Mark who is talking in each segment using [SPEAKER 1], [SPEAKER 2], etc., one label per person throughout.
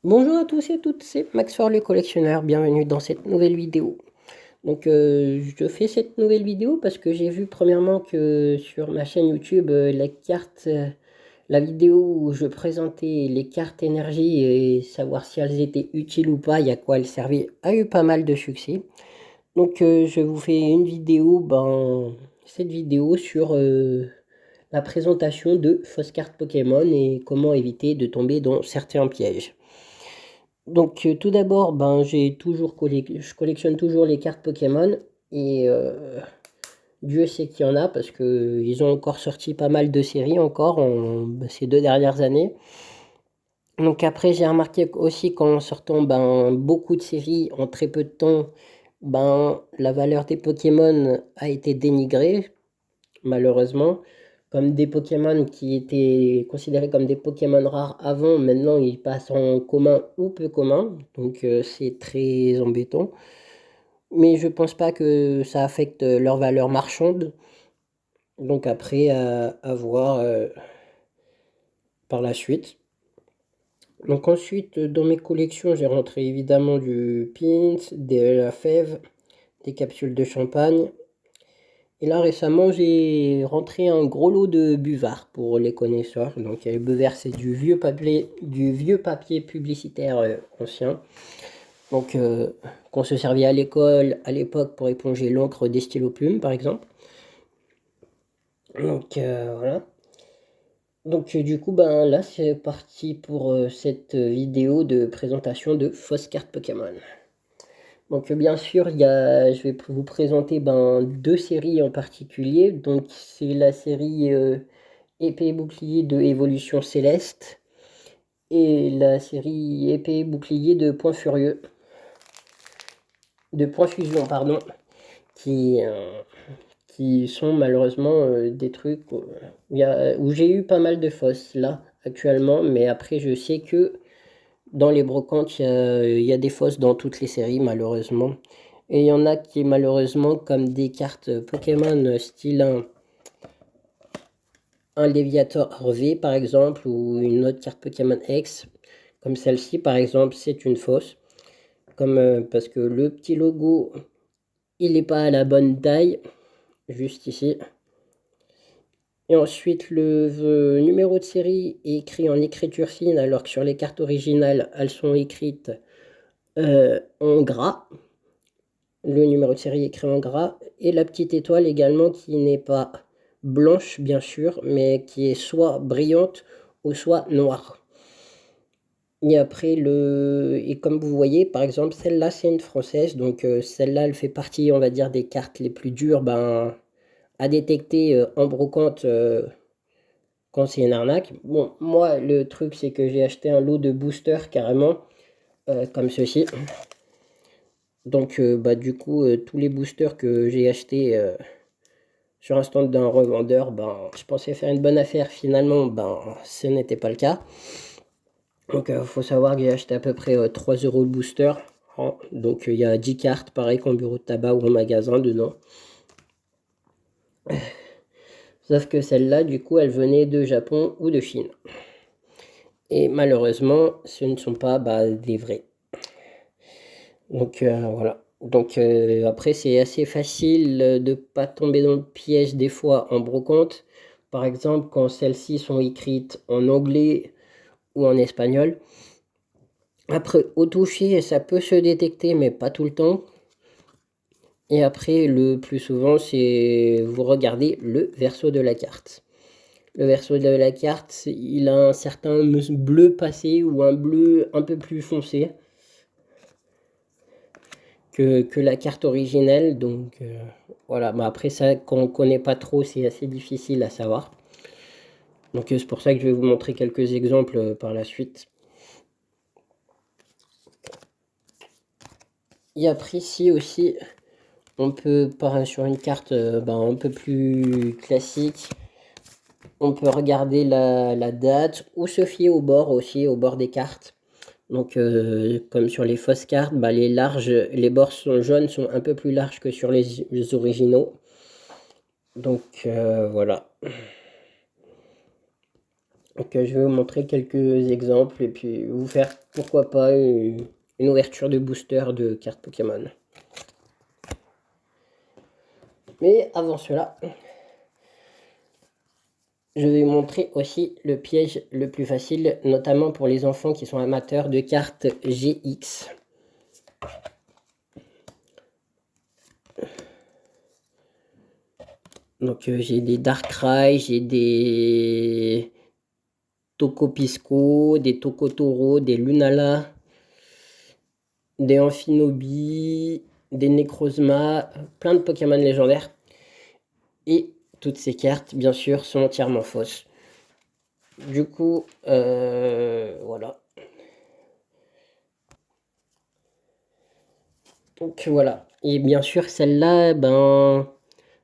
[SPEAKER 1] Bonjour à tous et à toutes, c'est Max le collectionneur, bienvenue dans cette nouvelle vidéo. Je fais cette nouvelle vidéo parce que j'ai vu premièrement que sur ma chaîne YouTube, la vidéo où je présentais les cartes énergie et savoir si elles étaient utiles ou pas, et à quoi elles servaient, a eu pas mal de succès. Je vous fais une vidéo, cette vidéo sur la présentation de fausses cartes Pokémon et comment éviter de tomber dans certains pièges. Tout d'abord, je collectionne toujours les cartes Pokémon et Dieu sait qu'il y en a parce que ils ont encore sorti pas mal de séries encore ces 2 dernières années. Donc après, j'ai remarqué aussi qu'en sortant beaucoup de séries en très peu de temps, la valeur des Pokémon a été dénigrée malheureusement. Comme des Pokémon qui étaient considérés comme des Pokémon rares avant, maintenant ils passent en commun ou peu commun, c'est très embêtant. Mais je pense pas que ça affecte leur valeur marchande, donc après à voir par la suite. Donc ensuite, dans mes collections, j'ai rentré évidemment du Pins, de la fève, des capsules de champagne. Et là récemment, j'ai rentré un gros lot de buvards pour les connaisseurs. Donc le buvard, c'est du vieux papier publicitaire ancien. Donc qu'on se servait à l'école à l'époque pour éponger l'encre des stylos plumes par exemple. Voilà. Du coup, là c'est parti pour cette vidéo de présentation de fausses cartes Pokémon. Bien sûr, je vais vous présenter deux séries en particulier. Donc c'est la série Épée et bouclier de Évolution Céleste et la série Épée et bouclier de Point Furieux, de Point Fusion, pardon, qui, euh, qui sont malheureusement des trucs où j'ai eu pas mal de fausses là actuellement, mais après je sais que dans les brocantes, il y a des fausses dans toutes les séries malheureusement. Et il y en a qui malheureusement comme des cartes Pokémon style un Léviator V par exemple ou une autre carte Pokémon X comme celle-ci par exemple, c'est une fausse. Parce que le petit logo il n'est pas à la bonne taille, juste ici. Et ensuite le numéro de série est écrit en écriture fine alors que sur les cartes originales elles sont écrites en gras. Le numéro de série est écrit en gras et la petite étoile également qui n'est pas blanche bien sûr mais qui est soit brillante ou soit noire. Et comme vous voyez, par exemple, celle-là, c'est une française. Celle-là, elle fait partie, on va dire, des cartes les plus dures à détecter en brocante quand c'est une arnaque. Bon, moi, le truc, c'est que j'ai acheté un lot de boosters carrément, comme ceci. Du coup, tous les boosters que j'ai achetés sur un stand d'un revendeur, je pensais faire une bonne affaire. Finalement, ce n'était pas le cas. Faut savoir que j'ai acheté à peu près 3 euros le booster. Il y a 10 cartes, pareil qu'en bureau de tabac ou en magasin dedans. Sauf que celle-là, du coup, elle venait de Japon ou de Chine. Et malheureusement, ce ne sont pas des vrais. Voilà. Après, c'est assez facile de ne pas tomber dans le piège des fois en brocante. Par exemple, quand celles-ci sont écrites en anglais ou en espagnol. Après, au toucher, ça peut se détecter, mais pas tout le temps. Et après, le plus souvent, c'est vous regardez le verso de la carte. Le verso de la carte, il a un certain bleu passé ou un bleu un peu plus foncé que la carte originelle. Voilà, mais après ça, quand on ne connaît pas trop, c'est assez difficile à savoir. C'est pour ça que je vais vous montrer quelques exemples par la suite. Et après, ici aussi, on peut, sur une carte un peu plus classique, on peut regarder la date ou se fier au bord aussi, au bord des cartes. Comme sur les fausses cartes, les bords jaunes sont un peu plus larges que sur les originaux. Voilà. Donc je vais vous montrer quelques exemples et puis vous faire pourquoi pas une ouverture de booster de cartes Pokémon. Mais avant cela, je vais vous montrer aussi le piège le plus facile, notamment pour les enfants qui sont amateurs de cartes GX. Donc j'ai des Darkrai, j'ai des Tokopisco, des Tokotoro, des Lunala, des Amphinobi, des Necrozma, plein de Pokémon légendaires. Et toutes ces cartes, bien sûr, sont entièrement fausses. Du coup, voilà. Donc voilà. Et bien sûr, celles-là, ben,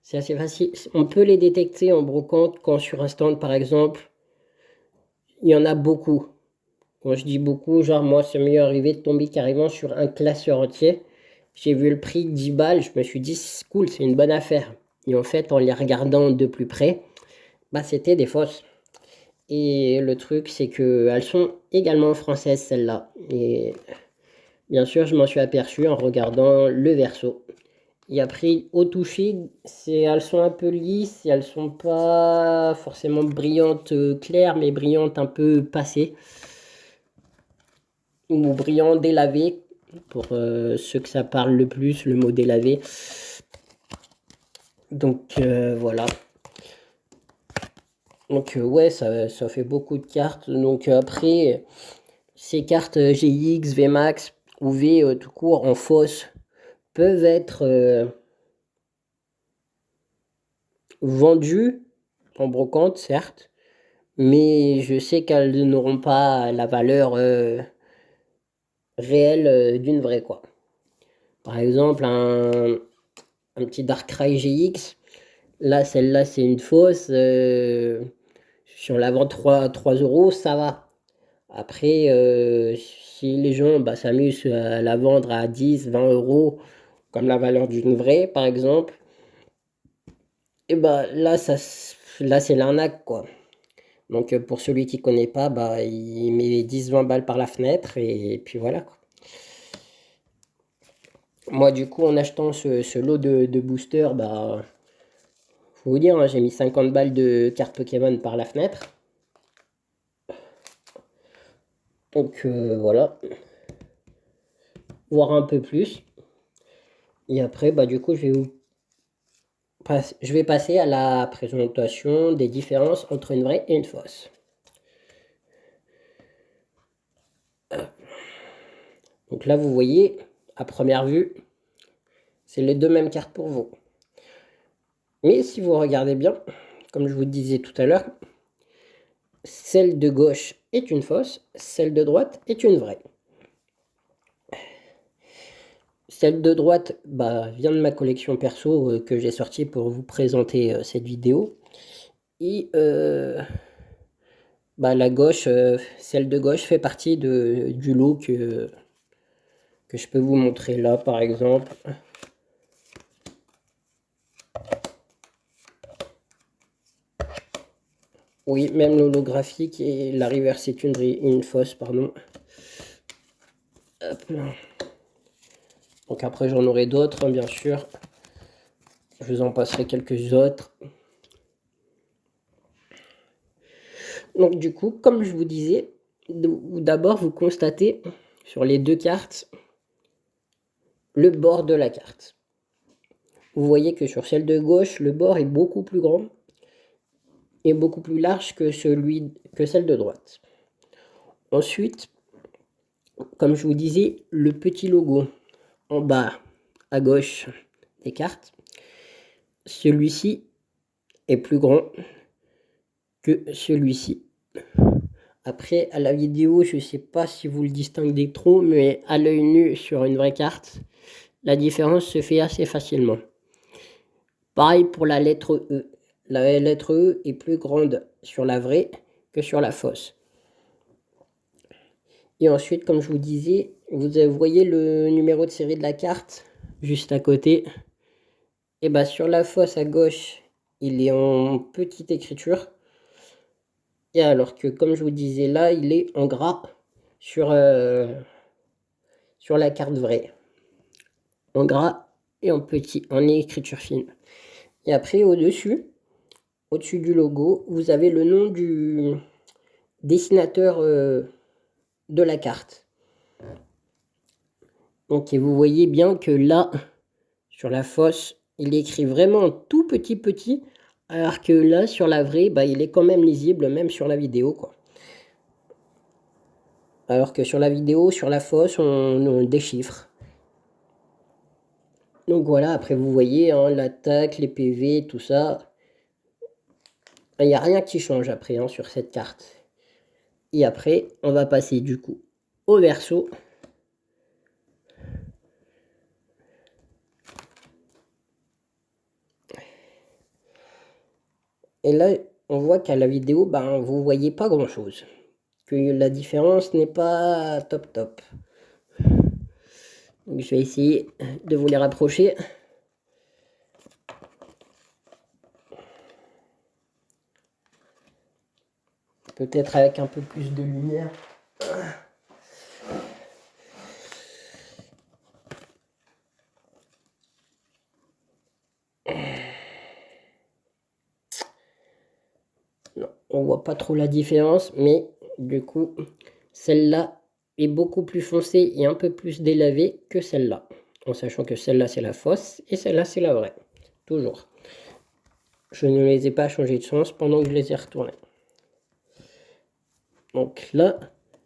[SPEAKER 1] c'est assez facile. On peut les détecter en brocante quand sur un stand, par exemple, il y en a beaucoup. Quand je dis beaucoup, genre moi, c'est mieux arrivé de tomber carrément sur un classeur entier. J'ai vu le prix 10 balles, je me suis dit, c'est cool, c'est une bonne affaire. Et en fait, en les regardant de plus près, bah, c'était des fausses. Et le truc, c'est qu'elles sont également françaises, celles-là. Et bien sûr, je m'en suis aperçu en regardant le verso. Et après, au toucher, elles sont un peu lisses, elles sont pas forcément brillantes claires, mais brillantes un peu passées. Ou brillantes délavées, pour ceux que ça parle le plus, le mot délavé. Donc voilà. Donc ouais, ça fait beaucoup de cartes. Donc après, ces cartes GX, VMAX ou V tout court en fausse peuvent être vendues en brocante, certes, mais je sais qu'elles n'auront pas la valeur réelle d'une vraie, quoi. Par exemple, un petit Darkrai GX, là, celle-là, c'est une fausse. Si on la vend 3 euros, ça va. Après, si les gens s'amusent à la vendre à 10, 20 euros, comme la valeur d'une vraie, par exemple, et là, là c'est l'arnaque, quoi. Donc, pour celui qui connaît pas, il met 10, 20 balles par la fenêtre, et puis voilà, quoi. Moi, du coup, en achetant ce lot de boosters, faut vous dire, hein, j'ai mis 50 balles de cartes Pokémon par la fenêtre. Donc, voilà. Voire un peu plus. Et après, du coup, je vais passer à la présentation des différences entre une vraie et une fausse. Donc là, vous voyez, à première vue, c'est les deux mêmes cartes pour vous. Mais si vous regardez bien, comme je vous disais tout à l'heure, celle de gauche est une fausse, celle de droite est une vraie. Celle de droite vient de ma collection perso que j'ai sortie pour vous présenter cette vidéo. Et la gauche, celle de gauche fait partie du lot que je peux vous montrer là, par exemple. Oui, même l'holographique et la reverse est une fausse, pardon. Hop là. Donc après, j'en aurai d'autres, hein, bien sûr. Je vous en passerai quelques autres. Donc du coup, comme je vous disais, d'abord vous constatez sur les deux cartes le bord de la carte. Vous voyez que sur celle de gauche, le bord est beaucoup plus grand et beaucoup plus large que celle de droite. Ensuite, comme je vous disais, le petit logo en bas à gauche des cartes, celui-ci est plus grand que celui-ci. Après, à la vidéo, je ne sais pas si vous le distinguez trop, mais à l'œil nu sur une vraie carte, la différence se fait assez facilement. Pareil pour la lettre E. La lettre E est plus grande sur la vraie que sur la fausse. Et ensuite, comme je vous disais, vous voyez le numéro de série de la carte juste à côté. Et sur la fausse à gauche, il est en petite écriture. Et alors que, comme je vous disais là, il est en gras sur, sur la carte vraie. En gras et en petit, en écriture fine. Et après, au-dessus du logo, vous avez le nom du dessinateur de la carte. Donc, et vous voyez bien que là, sur la fausse, il est écrit vraiment tout petit, alors que là, sur la vraie, bah, il est quand même lisible, même sur la vidéo, quoi. Alors que sur la vidéo, sur la fausse, on déchiffre. Donc voilà, après vous voyez, hein, l'attaque, les PV, tout ça. Il n'y a rien qui change après hein, sur cette carte. Et après, on va passer du coup au verso. Et là, on voit qu'à la vidéo, ben, vous voyez pas grand chose. Que la différence n'est pas top. Donc je vais essayer de vous les rapprocher. Peut-être avec un peu plus de lumière. Non, on voit pas trop la différence, mais du coup, celle-là est beaucoup plus foncée et un peu plus délavée que celle-là. En sachant que celle-là c'est la fausse et celle-là c'est la vraie. Toujours. Je ne les ai pas changés de sens pendant que je les ai retournés. Donc là,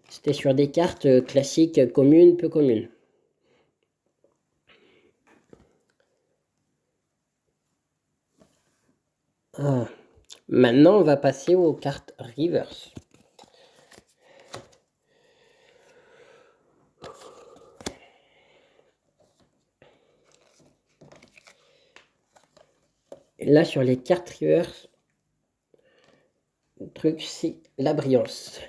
[SPEAKER 1] c'était sur des cartes classiques communes, peu communes. Ah. Maintenant, on va passer aux cartes reverse. Et là, sur les cartes reverse, le truc, c'est la brillance.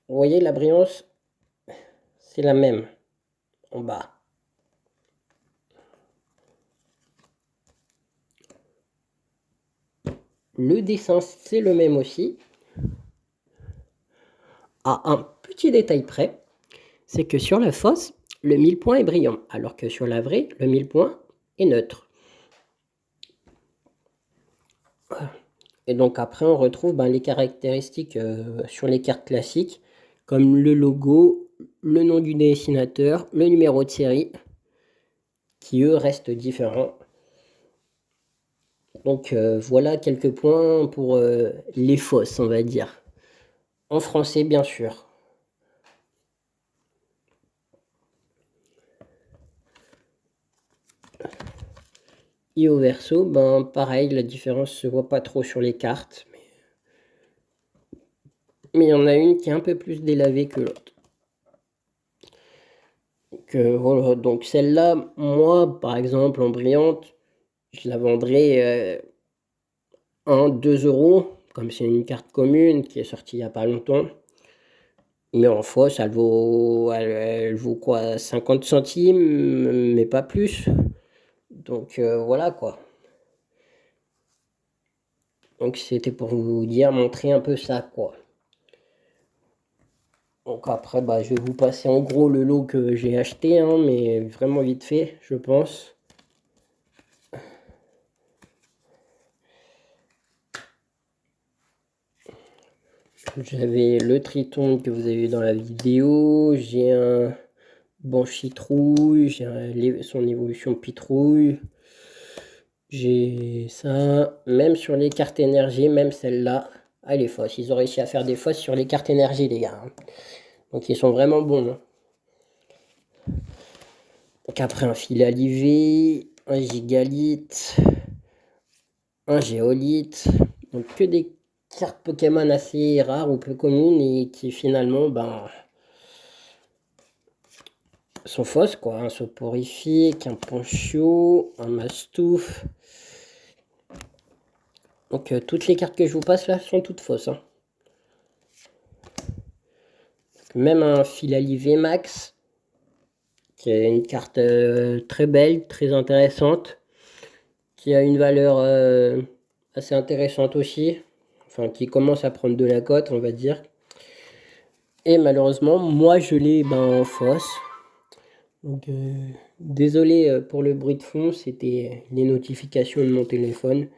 [SPEAKER 1] Vous voyez, la brillance, c'est la même en bas. Le dessin, c'est le même aussi. À un petit détail près, c'est que sur la fausse, le mille-point est brillant, alors que sur la vraie, le mille-point est neutre. Et donc après, on retrouve les caractéristiques sur les cartes classiques, comme le logo, le nom du dessinateur, le numéro de série, qui eux restent différents. Donc voilà quelques points pour les fausses, on va dire. En français, bien sûr. Et au verso, pareil, la différence se voit pas trop sur les cartes. Mais il y en a une qui est un peu plus délavée que l'autre. Voilà, donc celle-là, moi, par exemple, en brillante, je la vendrais 1, 2 euros, comme c'est une carte commune qui est sortie il n'y a pas longtemps. Mais en fausse, elle vaut quoi, 50 centimes, mais pas plus. Donc voilà quoi. Donc c'était pour vous dire, montrer un peu ça quoi. Donc après, je vais vous passer en gros le lot que j'ai acheté, hein, mais vraiment vite fait, je pense. J'avais le Triton que vous avez vu dans la vidéo, j'ai un Banshee-Trouille, j'ai son évolution Pitrouille, j'ai ça, même sur les cartes énergie, même celle-là, elle est fausse. Ils ont réussi à faire des fausses sur les cartes énergie, les gars. Donc ils sont vraiment bons. Hein. Donc après un fil alivé, un gigalith, un géolith, donc que des cartes Pokémon assez rares ou peu communes et qui finalement sont fausses quoi. Un soporifique, un poncho, un mastouf. Donc toutes les cartes que je vous passe là sont toutes fausses. Hein. Même un Filali VMAX, qui est une carte très belle, très intéressante, qui a une valeur assez intéressante aussi, enfin qui commence à prendre de la cote, on va dire. Et malheureusement, moi je l'ai en fausse. Donc désolé pour le bruit de fond, c'était les notifications de mon téléphone.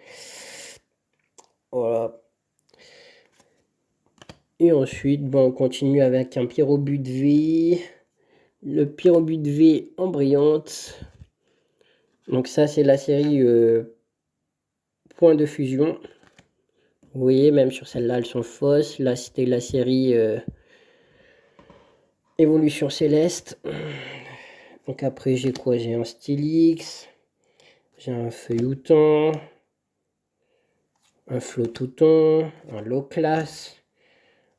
[SPEAKER 1] Voilà. Et ensuite, on continue avec un pyrobut V. Le pyrobut V en brillante. Donc ça, c'est la série Point de fusion. Vous voyez, même sur celle-là, elles sont fausses. Là, c'était la série Évolution Céleste. Donc après, j'ai quoi? J'ai un Stylix. J'ai un Feuilleton. Un Flottouton. Un Low Class.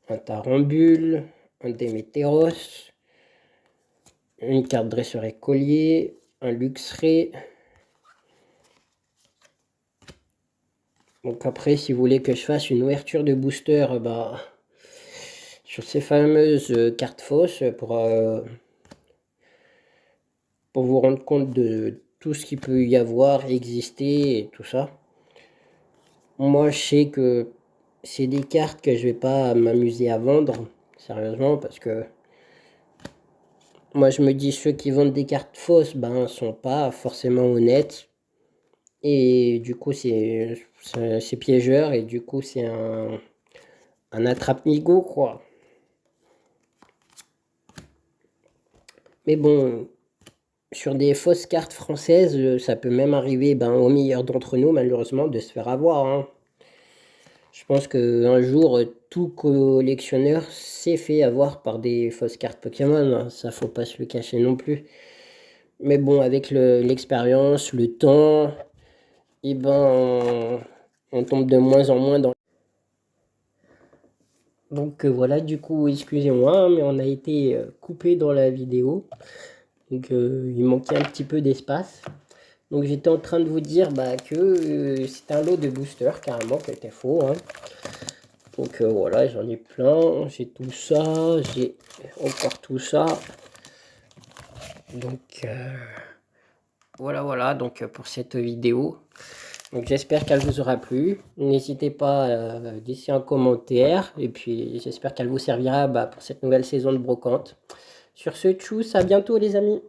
[SPEAKER 1] Un Tarambule. Un Démétéros. Une carte dresseur écolier. Un Luxray. Donc après, si vous voulez que je fasse une ouverture de booster, sur ces fameuses cartes fausses, pour vous rendre compte de tout ce qu'il peut y avoir, exister et tout ça. Moi, je sais que c'est des cartes que je vais pas m'amuser à vendre, sérieusement, parce que moi, je me dis, ceux qui vendent des cartes fausses, sont pas forcément honnêtes. Et du coup, c'est piégeur, et du coup, c'est un attrape-nigo, quoi. Mais bon, sur des fausses cartes françaises, ça peut même arriver au meilleur d'entre nous, malheureusement, de se faire avoir, hein. Je pense qu'un jour, tout collectionneur s'est fait avoir par des fausses cartes Pokémon, hein. Ça, faut pas se le cacher non plus. Mais bon, avec l'expérience, le temps, on tombe de moins en moins dans... Donc voilà, du coup, excusez-moi, hein, mais on a été coupé dans la vidéo. Donc il manquait un petit peu d'espace. Donc j'étais en train de vous dire que c'est un lot de boosters carrément qui était faux, hein. Donc voilà, j'en ai plein. J'ai tout ça, j'ai encore tout ça. Donc voilà donc pour cette vidéo. Donc j'espère qu'elle vous aura plu. N'hésitez pas à laisser un commentaire. Et puis j'espère qu'elle vous servira pour cette nouvelle saison de brocante. Sur ce, tchuss, à bientôt les amis.